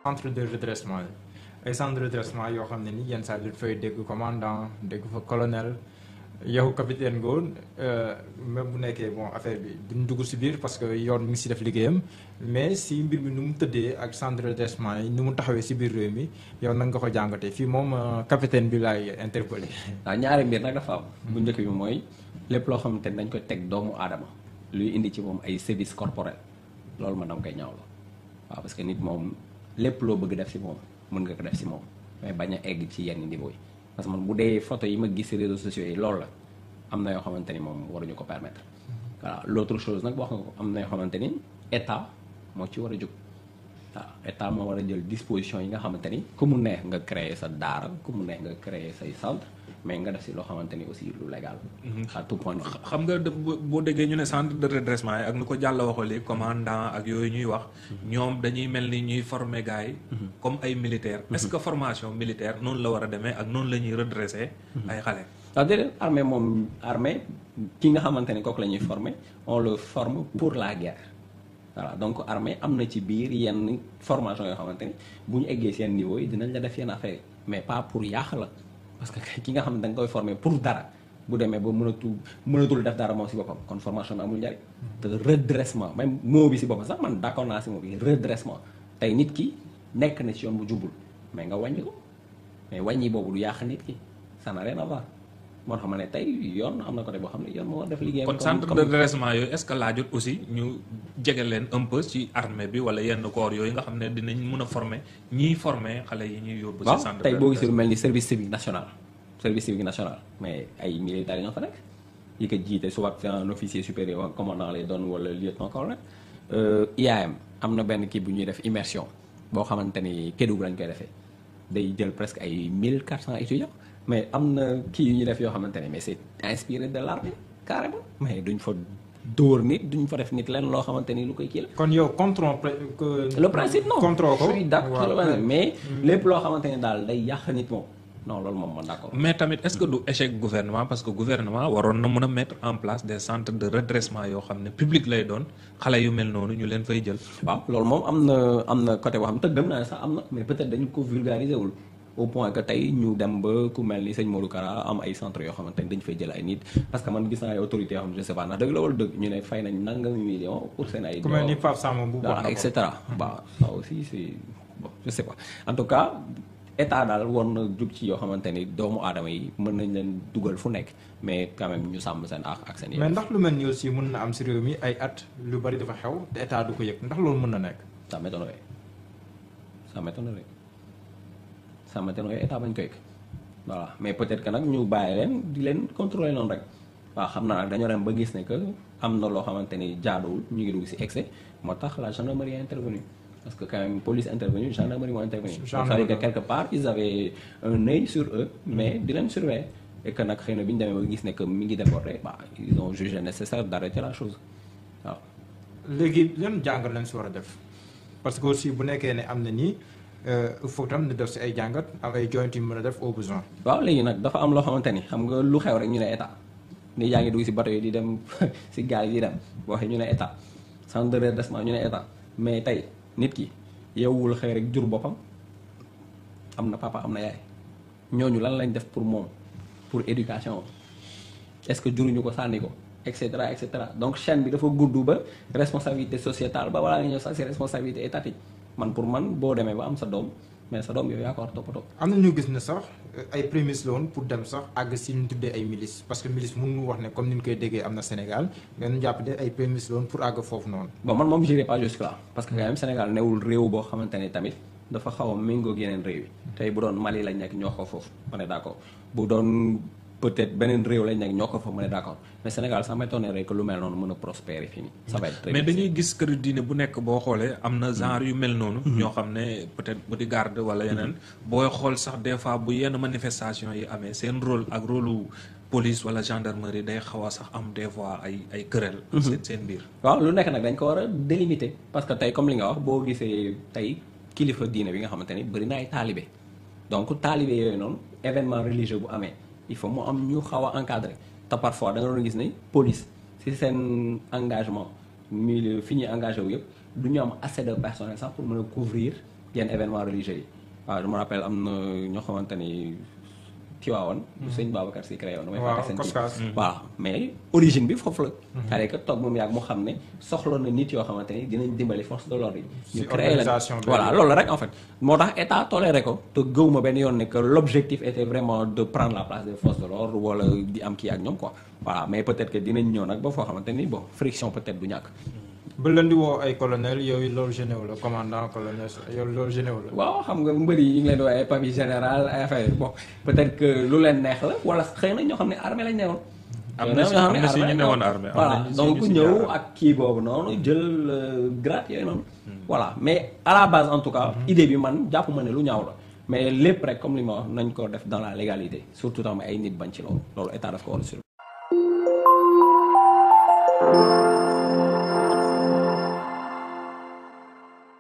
centre de redressement yi ay centre de redressement yoo xam ne ni yenn saa yi fay dégg commandant dégg fa colonel yow capitaine nga woon même bu nekkee bon affaire bi duñ dugg si biir parce que yoon mi ngi si def liggéeyam mais si mbir mi nu mu tëddee ak centre de redressement yi nu mu taxawee si biir réew mi yow nag nga ko jàngatee fii moom capitaine bi laay interpellé. waaw ñaari mbir nag dafa am. bu njëkk bi mooy lépp loo xamante ni dañ koy teg doomu aadama luy indi ci moom ay service corporel loolu man dama koy ñaawlo waaw parce que nit moom lépp loo bëgg def si moom mën nga ko def si moom mais bañ a egg ci yenn niveau yi parce que man bu dee photo yi ma gis si réseaux sociaux yi loolu la am na yoo xamante ni moom waruñu ko permettre voilà l'autre chose nag wax nga ko am na yoo xamante ni état moo ci war a jóg waaw état moo war a jël disposition yi nga xamante ni ku mu neex nga créer sa daara ku mu neex nga créer say centre mais nga def si loo xamante ni aussi lu légal. à tout point. xam nga boo déggee ñu ne centre de redressement yi ak nu ko jàll waxoo léegi commandant ak yooyu ñuy wax ñoom dañuy mel ni ñuy former gars yi comme ay militaires. est-ce que formation militaire noonu la war a demee ak noonu la ñuy redresser ay xale. waaw déedéet armée moom armée ki nga xamante ni kooku la ñuy former on le forme pour la guerre. voilà donc armée am na ci biir yenn formation yoo xamante ni bu ñu eggee seen niveau yi dinañ la def yenn affaire mais pas pour yàq la parce que ki nga xam ne da nga koy former pour dara bu demee ba mënatul def dara moom si boppam kon formation bi amul njariñ te redressement même mot bi si boppam sax man d'accord naa si mot bi redressement tey nit ki nekk na ci yoon bu jubul mais nga wàññi ko mais wàññi boobu du yàq nit ki ça n'a rien à voir moo tax ma ne tey yoon am na côté boo xam ne yoon moo war def liggéeyam. kon centre de redressement yooyu est-ce que laajut aussi ñu jege leen un peu ci armée bi wala yenn corps yooyu nga xam ne dinañ mën a former ñiy former xale yi ñuy yóbbu. ci centre de tey boo gisee lu mel ni service civique national mais ay militaires ñoo fa nekk yi ko jiite soit un officier supérieur commandant lay doon wala lieutenant colonel. IAM am na benn kii bu ñuy def immersion boo xamante ni Kédougou lañ koy defee day jël presque ay 1400 étudiants. mais am na kii yu ñuy def yoo xamante ne mais c'est inspiré de l'armée carrément mais duñ fa dóor nit duñ fa def nit leen loo xamante ni lu koy kii la. kon yow contrôle le principe non contrôle ko je suis d'accord mais lépp loo xamante ne daal day yàq nit moom non loolu moom man d'accord. mais tamit est-ce que du échec gouvernement parce que gouvernement waroon na mën a mettre en place des centres de redressement yoo xam ne public lay doon xale yu mel noonu ñu leen fay jël. waaw loolu moom am na côté boo xam te gëm naa ne sax am na mais peut-être dañu ko vulgariser wul. au point que tey ñu dem ba ku mel ni sëñ Modou Kara am ay centres yoo xamante ni dañu fay jël ay nit parce que man gis naa ay autorités yoo xam ne je sais pas ndax dëgg la wala dëgg ñu ne fay nañ nangami million pour seen ay. ku mel ni Pape Samba bu baax et cetera. bah ça aussi c'est bon je sais pas en tout cas état daal war na jug ci yoo xamante ni doomu aadama yi mën nañ leen dugal fu nekk mais quand même ñu sàmm seen ak seen. mais ndax lu mel ni aussi mën na am si réew mi ay at lu bari dafa xew te état du ko yëg ndax loolu mën na nekk. ça m'étonnerait ça m'étonnerait état bañ ko yëg voilà mais peut-être que nag ñu bàyyi leen di leen contrôler noonu rek waaw xam naa nag dañoo dem ba gis ne que am na loo xamante ni jaaduwul ñu ngi dugg ci excès moo tax la gendarmerie a intervenu parce que quand même police intervenu gendarmerie moo intervenu c'est-à-dire que quelque part ils avaient un œil sur eux mais di leen surveiller et que nag xëy na bi ñu demee ba gis ne que mi ngi déborder bah ils ont jugé nécessaire d'arrêter la chose waaw. léegi yan jàngat lañ si war a def parce que aussi bu nekkee ne am na nii. il faut tam ñu def si ay jàngat am ay joint yu mën a def au besoin. waaw léegi nag dafa am loo xamante ni xam nga lu xew rek ñu ne état ni yaa ngi dugg si bateau yi di dem si gaal yi di dem waxee ñu ne état centre de redressement ñu ne état mais tey nit ki yeewul xëy rek jur boppam am na papa am na yaay ñooñu lan lañ def pour moom pour éducation est-ce que juruñu ko sànni ko et cetera et cetera donc chaîne bi dafa gudd ba responsabilité sociétale ba wala nga ñëw sax si responsabilité étatique. man pour man boo demee ba am sa doom mais sa doom yow yaa ko war a toppatoo. am na ñu gis ne sax ay prémices la woon pour dem sax àgg si ñu tuddee ay milices parce que milice mënuñu wax ne comme ni ñu koy déggee am na Sénégal ngeen jàpp ne ay prémices la woon pour àgg foofu noonu. bon man moom j'irai pas jusque là parce que quand même Sénégal newul réew boo xamante ne tamit dafa xaw a méngóog yeneen réew yi tey bu doon Mali lañ nekk ñoo ko foofu on est d'accord bu doon. peut-être beneen réew lañ nekk ñoo ko fa mën a d'accord mais Sénégal ça m'étonnerait que lu mel noonu mën a prospérer fii nii ça va être très mais dañuy gis kër diine bu nekk boo xoolee am na genre yu mel noonu ñoo xam ne peut-être bodyguard wala yeneen booy xool sax des fois bu yenn manifestation yi amee seen rôle ak rôle police wala gendarmerie day xaw a sax am des fois ay querelle seen biir waaw lu nekk nag dañ ko war a délimiter parce que tey comme li nga wax boo gisee tey kilifa diine bi nga xamante ni bëri na ay taalibe donc taalibe yooyu noonu événement religieux bu amee il faut mu am ñu xaw a encadrer te parfois da nga doon gis ne police si seen engagement milieu fi ñuy engagé wu yëpp du ñu am assez de personnel sax pour mën a couvrir yenn événements religieux yi waaw je me rappelle am na ñoo xamante ni Tiwaawoon sëñ Babacar si créé woon damay waaw fàtte seen Koskas. waaw mais origine bi foofu la c'est-à-dire que toog moom yàgg mu xam ne soxla na nit yoo xamante ni dinañ dimbali force de l'ordre yi Si ñu créé leen organisation bi. voilà loolu la rek en fait moo tax état toléré ko te gëwuma benn yoon ne que l'objectif était vraiment de prendre la place des forces de l'ordre wala di am kii ak ñoom quoi voilà mais peut-être que dinañ ñëw nag ba foo xamante ni bon friction peut-être du ñàkk ba leen di woo ay colonel yooyu loolu généw la commandant colonel yow loolu généw la. waaw xam nga mbër yi ñu ngi leen di woowee papi général ay affaire bon peut-être que lu leen neex la wala xëy na ñoo xam ne armée lañ newoon. am na si ñu newoon armée. voilà donc ñëw ak kii boobu noonu jël grade yooyu noonu. voilà mais à la base en tout cas. idée bi man jàpp ma ne lu ñaaw la. mais lépp rek comme li ma wax nañ ko def dans la légalité surtout tamit ay nit bañ ci loolu état daf ko war a